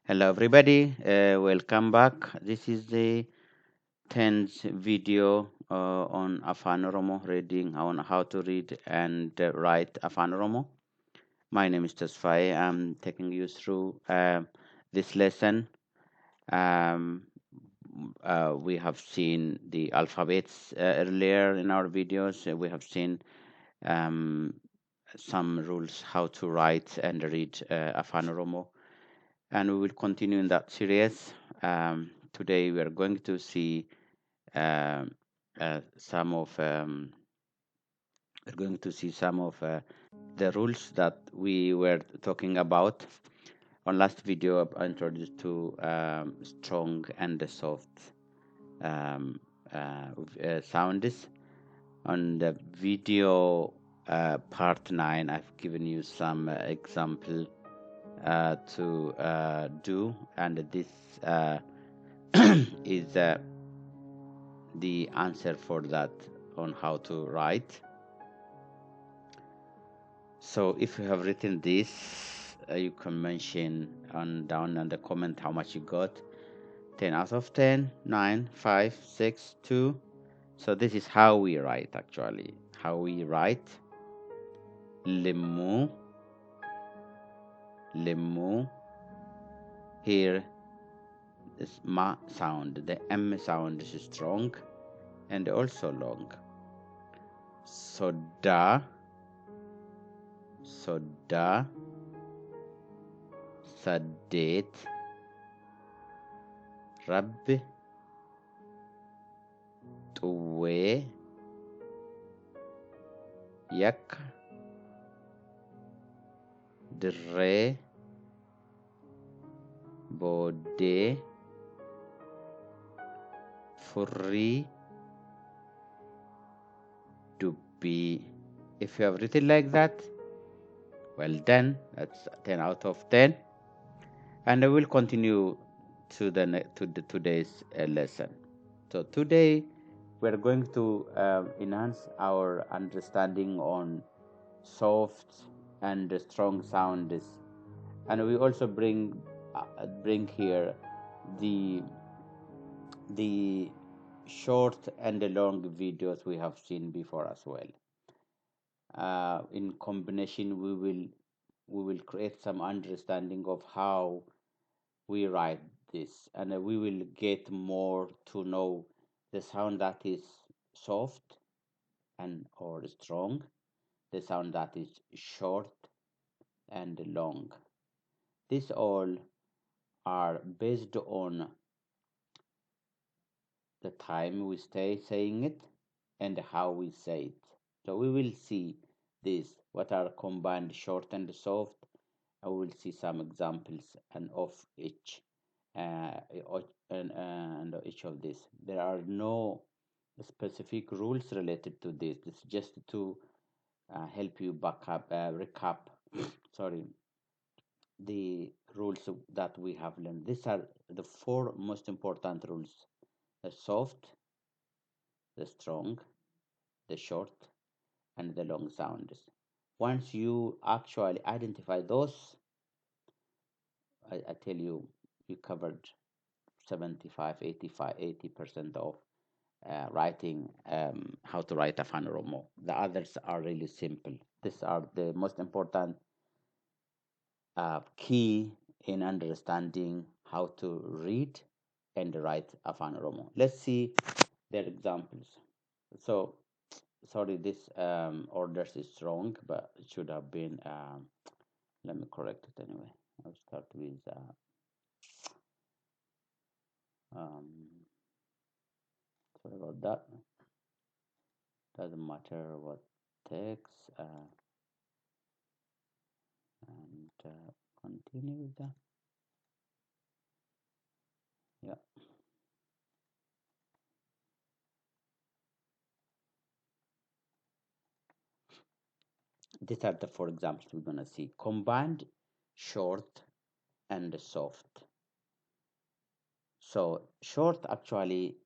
Hello everybody, welcome back. This is the 10th video on Afan Oromo, reading on how to read and write Afan Oromo. My name is Tasfai. I'm taking you through this lesson. Um, we have seen the alphabets earlier in our videos. We have seen um, some rules how to write and read Afan Oromo, and we will continue in that series. Today we are going to see um, some of we're going to see some of the rules that we were talking about on last video. I introduced to strong and the soft um, sounds. On the video part 9, I've given you some example to do, and this is the answer for that on how to write. So if you have written this, you can mention on down in the comment how much you got. 10 out of 10, 9, 5, 6, 2. So this is how we write actually. How we write. Limu. Limu. Here is ma sound. The M sound is strong and also long. Soda. Soda. Sadet. Rabbi. Tuwe. Yak. Dre. Bode. Furri. Dubbi. If you have written like that, well done. That's 10 out of 10. And I will continue to today's lesson. So today we're going to enhance our understanding on soft and strong sounds, and we also bring here the short and the long videos we have seen before as well. In combination, we will create some understanding of how we write this, and we will get more to know the sound that is soft and or strong, the sound that is short and long. These all are based on the time we stay saying it and how we say it. So we will see this, what are combined short and soft. I will see some examples and of each and each of this. There are no specific rules related to this. It's just to help you recap sorry, the rules that we have learned. These are the four most important rules: the soft, the strong, the short, and the long sounds. Once you actually identify those, I tell you, you covered 75, 85, 80% of writing, how to write a Afan Oromo. The others are really simple. These are the most important key in understanding how to read and write a Afan Oromo. Let's see their examples. So, sorry, this orders is wrong, but it should have been, let me correct it anyway. I'll start with sorry about that. Doesn't matter what text, and continue with that. Yeah. These are the four examples we're gonna see: combined, short, and soft. So short actually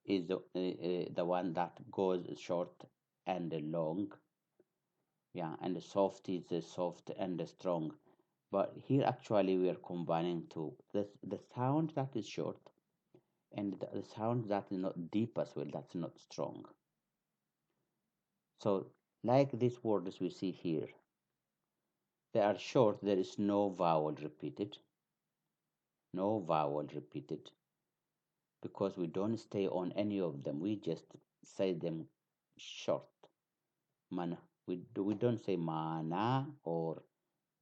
is the one that goes short and long. Yeah, and soft is soft and strong. But here actually we are combining two. The sound that is short and the sound that is not deep as well, that's not strong. So like these words we see here, they are short, there is no vowel repeated, no vowel repeated, because we don't stay on any of them. We just say them short. Mana. We don't say mana or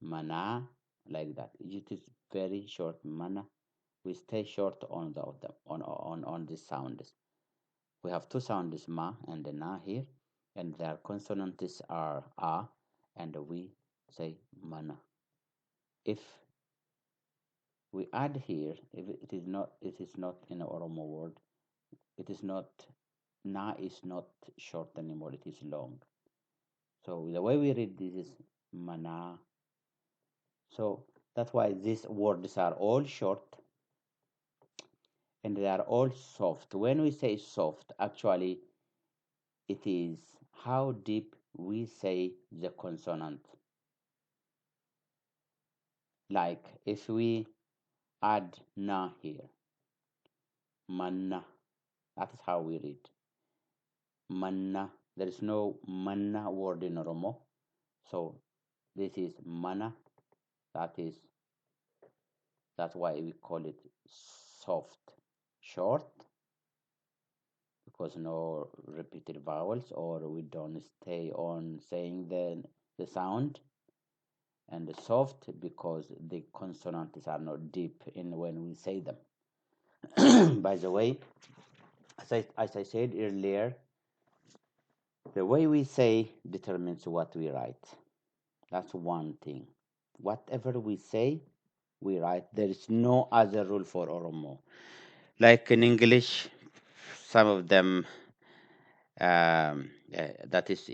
mana like that. It is very short. Mana. We stay short on the on the sounds. We have two sounds, ma and na here, and their consonants are a, and we say mana. If we add here, if it is not in an Oromo word, it is not, na is not short anymore, it is long. So the way we read this is mana. So that's why these words are all short and they are all soft. When we say soft, actually it is how deep we say the consonant. Like if we add na here, manna, that is how we read. Manna. There is no manna word in Oromo. So this is mana. That's why we call it soft. Short because no repeated vowels, or we don't stay on saying the sound, and the soft because the consonants are not deep in when we say them. By the way, as I said earlier, the way we say determines what we write. That's one thing. Whatever we say, we write. There is no other rule for Oromo. Like in English, some of them, that is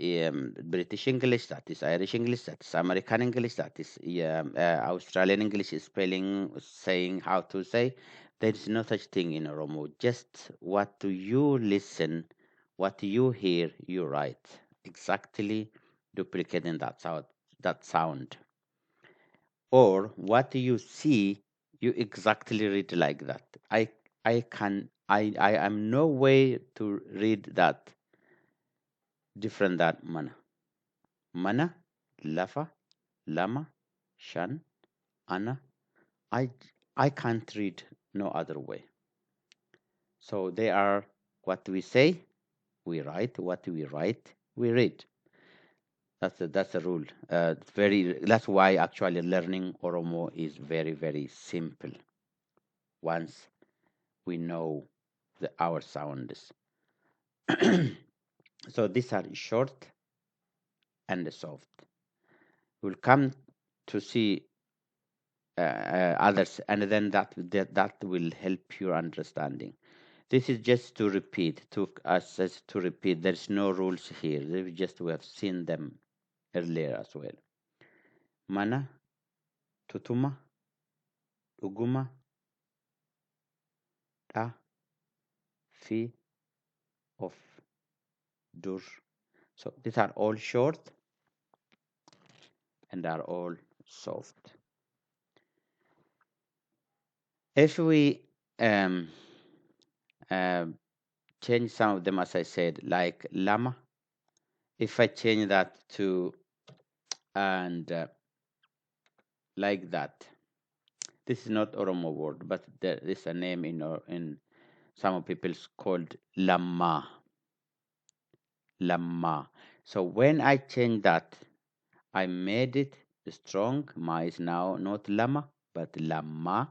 British English, that is Irish English, that is American English, that is Australian English is spelling, saying how to say. There is no such thing in Oromo. Just what do you listen, what you hear, you write. Exactly duplicating that sound. Or what you see, you exactly read like that. I am no way to read that different than mana. Mana, lafa, lama, shan, ana. I I can't read no other way. So they are what we say, we write. What we write, we read. That's a rule. That's why actually learning Oromo is very very simple. Once we know our sounds. So these are short and soft. We'll come to see others, and then that will help your understanding. This is just to repeat, to us as to repeat. There's no rules here. We have seen them earlier as well. Mana, tutuma, uguma, da, fi, of, dur. So these are all short and are all soft. If we um, uh, change some of them, as I said, like lama, if I change that to and like that, this is not Oromo word, but there is a name in some people's called Lamma. Lamma. So when I change that, I made it strong. Ma is now not Lama, but Lamma.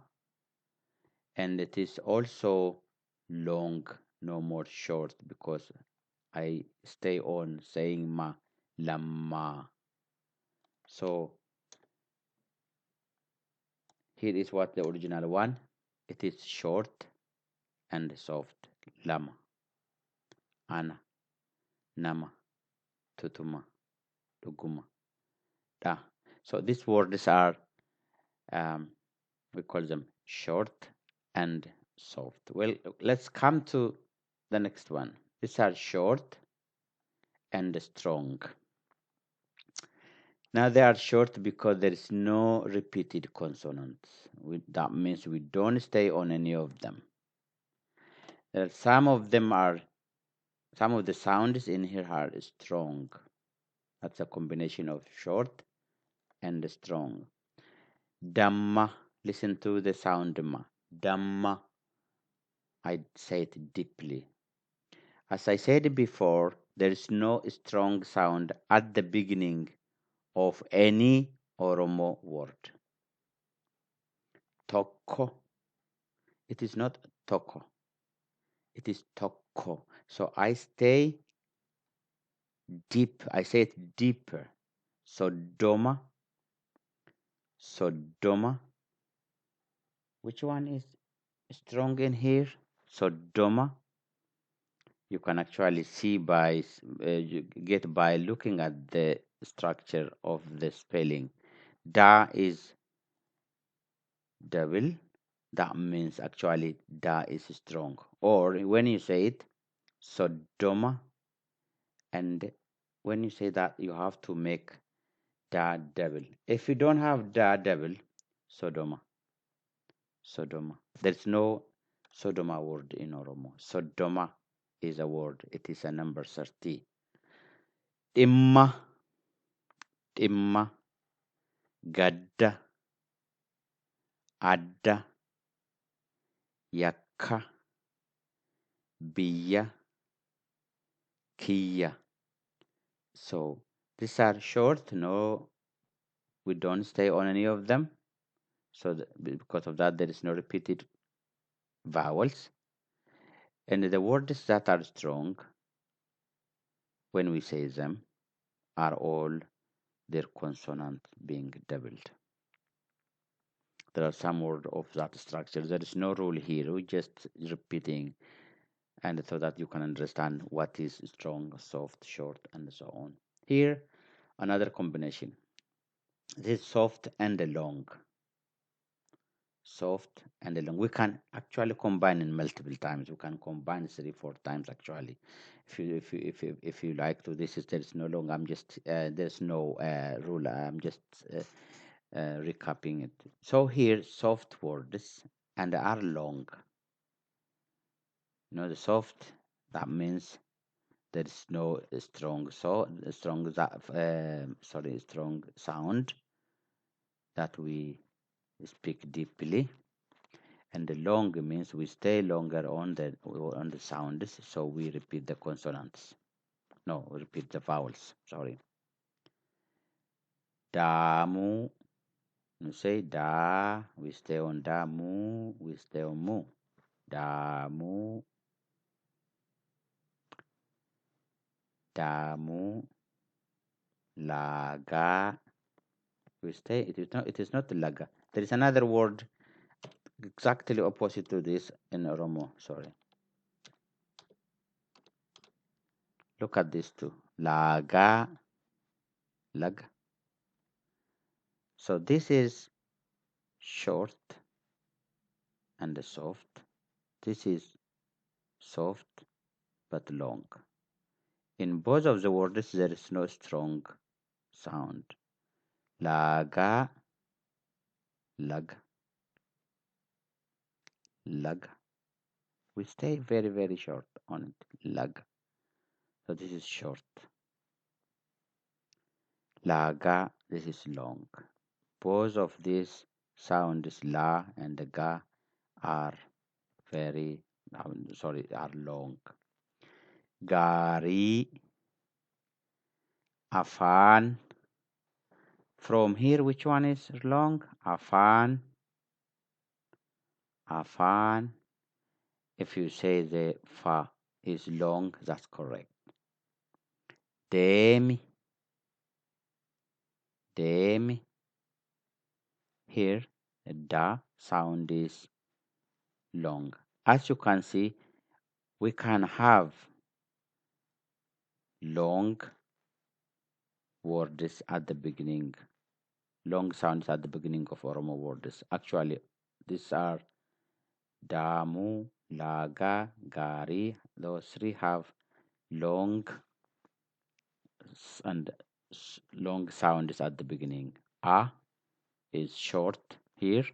And it is also long, no more short, because I stay on saying Ma, Lamma. So here is what the original one. It is short and soft. Lama, Ana, Nama, Tutuma, Luguma, Da. So these words are, we call them short and soft. Well, let's come to the next one. These are short and strong. Now they are short because there is no repeated consonants. That means we don't stay on any of them. Some of them are, some of the sounds in here are strong. That's a combination of short and strong. Dhamma. Listen to the sound ma. Dhamma. I say it deeply. As I said before, there is no strong sound at the beginning of any Oromo word. Toko. It is not toko. It is toko. So I stay deep. I say it deeper. Sodoma. Sodoma. Which one is strong in here? Sodoma. You can actually see by you get by looking at the structure of the spelling. Da is double. That means actually da is strong. Or when you say it, Sodoma, and when you say that, you have to make da double. If you don't have da double, Sodoma. Sodoma. There's no Sodoma word in Oromo. Sodoma is a word. It is a number 30. Imma, imma, gadda, adda, yakka, biyya, kiyya. So these are short. No, we don't stay on any of them. So because of that, there is no repeated vowels. And the words that are strong, when we say them, are all their consonant being doubled. There are some words of that structure. There is no rule here. We're just repeating, and so that you can understand what is strong, soft, short, and so on. Here, another combination. This is soft and long. Soft and long. We can actually combine in multiple times. We can combine 3-4 times actually. If you like to, this is there is no long. I'm just there's no rule. I'm just recapping it. So here, soft words and are long. You know, the soft, that means there is no strong strong sound that we speak deeply, and the long means we stay longer on the sounds, so we repeat the consonants. No, we repeat the vowels. Sorry. Damu. You say da, we stay on da. Mu, we stay on mu. Damu. Damu. Laga. We stay. It is not laga. There is another word exactly opposite to this in Oromo. Sorry. Look at these two. Laga. Lag. So this is short and soft. This is soft but long. In both of the words, there is no strong sound. Laga, lag, lag. We stay very, very short on it. Lag. So this is short. Laga, this is long. Both of these sounds, la and ga, are very, are long. Gari, afan. From here, which one is long? Afan, afan. If you say the fa is long, that's correct. Demi, demi. Here, the da sound is long. As you can see, we can have long words at the beginning, long sounds at the beginning of Oromo words. Actually, these are damu, laga, gari. Those three have long and long sounds at the beginning. A is short here.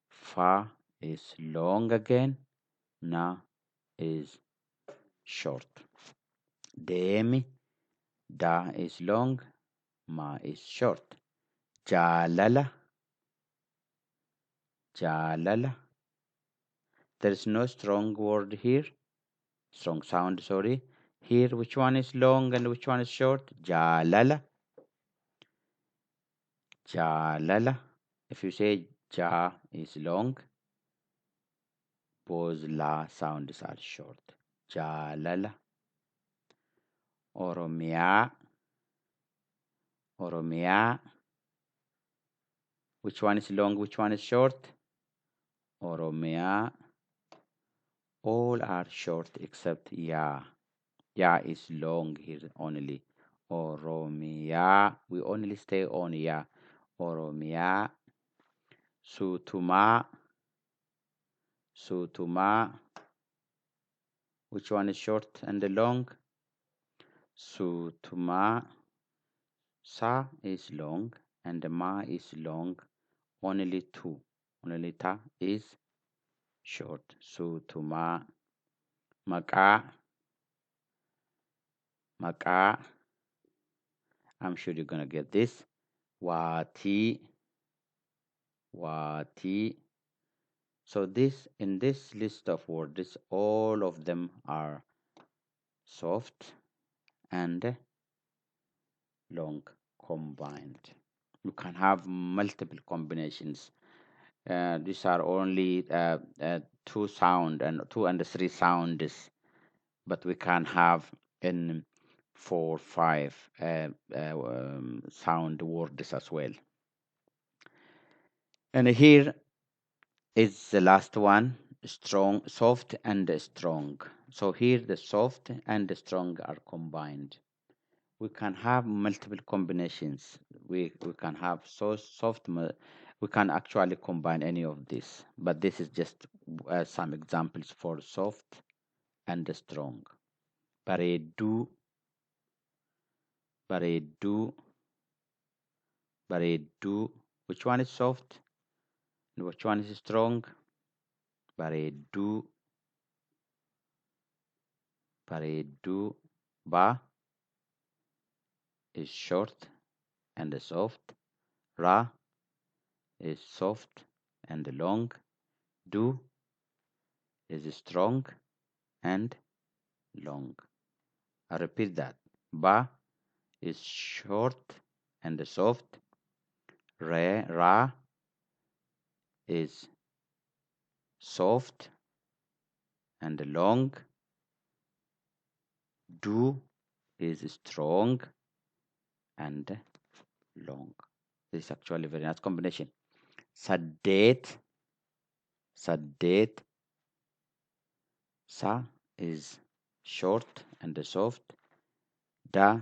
Fa is long again. Na is short. Demi, da is long. Ma is short. Jalala, jalala. There is no strong word here. Strong sound, sorry. Here, which one is long and which one is short? Jalala, jalala. If you say ja is long, both la sounds are short. Jalala. Oromia, Oromia. Which one is long, which one is short? Oromia. All are short except ya. Ya is long here only. Oromia. We only stay on ya. Oromia. Sutuma. Sutuma. Which one is short and long? Sutuma. Sa is long and ma is long. Only two. Only ta is short. Sutuma. Maka. Maka. I'm sure you're gonna get this. Wati. Wati. So in this list of words, all of them are soft and long combined. You can have multiple combinations. These are only two sound and two and three sounds, but we can have in 4, 5 sound words as well. And here is the last one, strong, soft and strong. So here the soft and the strong are combined. We can have multiple combinations. We can have so soft. We can actually combine any of this, but this is just some examples for soft and strong. Baredu, baredu, baredu. Which one is soft and which one is strong? Baredu, baredu. Ba is short and soft. Ra is soft and long. Du is strong and long. I repeat that. Ba is short and soft. Ra is soft and long. Du is strong and long. This is actually a very nice combination. Sadet, sadet. Sa is short and soft. Da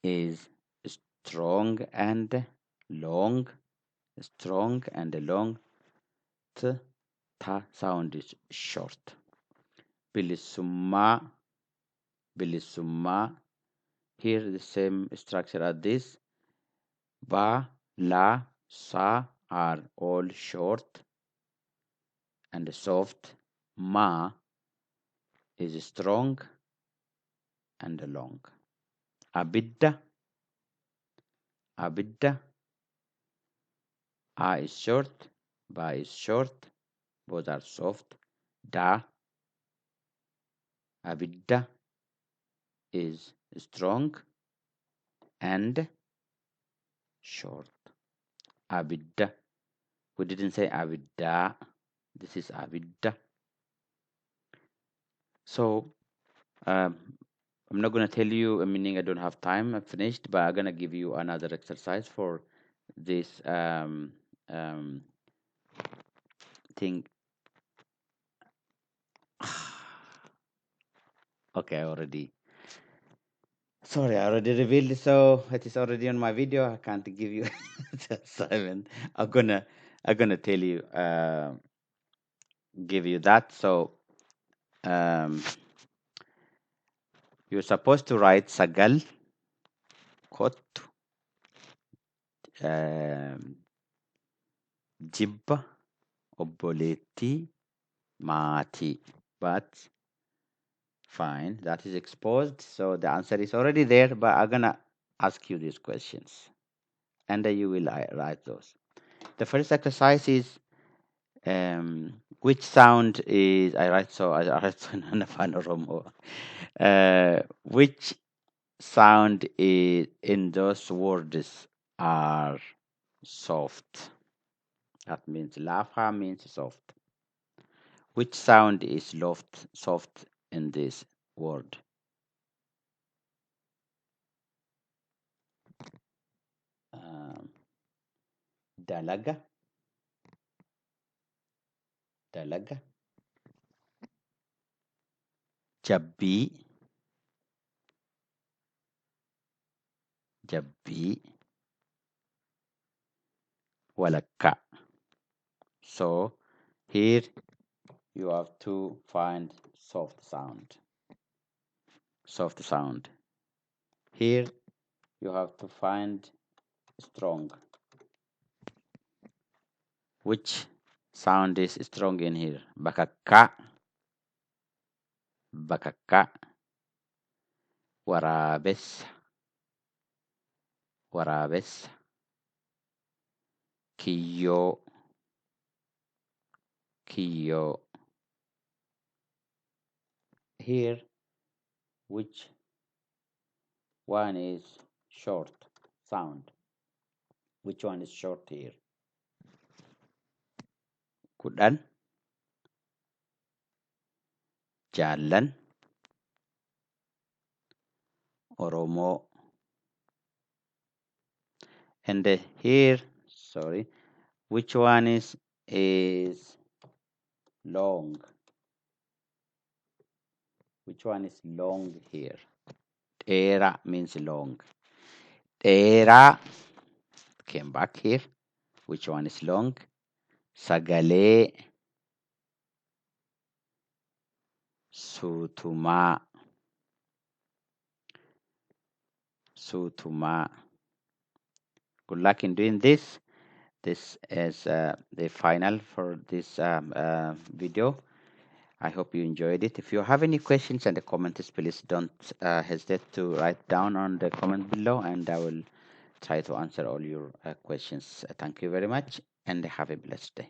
is strong and long. Strong and long. Ta sound is short. Bilisumma, bilisumma. Here the same structure as this. Ba, la, sa are all short and soft. Ma is strong and long. Abidda, abidda. A is short, ba is short. Both are soft. Da, abidda is strong and short. Abidda. We didn't say abidda. This is abidda. So I'm not going to tell you a meaning. I don't have time. I'm finished, but I'm going to give you another exercise for this thing. Okay, sorry, I already revealed it, so it is already on my video. I can't give you the assignment. I'm gonna tell you, give you that. So you're supposed to write sagal, kottu, jibba, obboleettii, maatii. But fine, that is exposed, so the answer is already there, but I'm gonna ask you these questions, and you will write those. The first exercise is which sound is I write so in Oromo. Which sound is in those words are soft? That means lafa means soft. Which sound is soft in this word? Um, dalaga, dalaga, jabbi, jabbi, walakka. So here you have to find soft sound. Soft sound. Here you have to find strong. Which sound is strong in here? Bakakka, bakakka, waraabessa, waraabessa, kiyyoo, kiyyoo. Here, which one is short sound? Which one is short here? Kudhan, jaallan, Oromoo. And here, sorry, which one is long? Which one is long here? Dheeraa means long. Dheeraa came back here. Which one is long? Sagalee, suutumaa, suutumaa. Good luck in doing this. This is the final for this video. I hope you enjoyed it. If you have any questions in the comments, please don't hesitate to write down on the comment below, and I will try to answer all your questions. Thank you very much, and have a blessed day.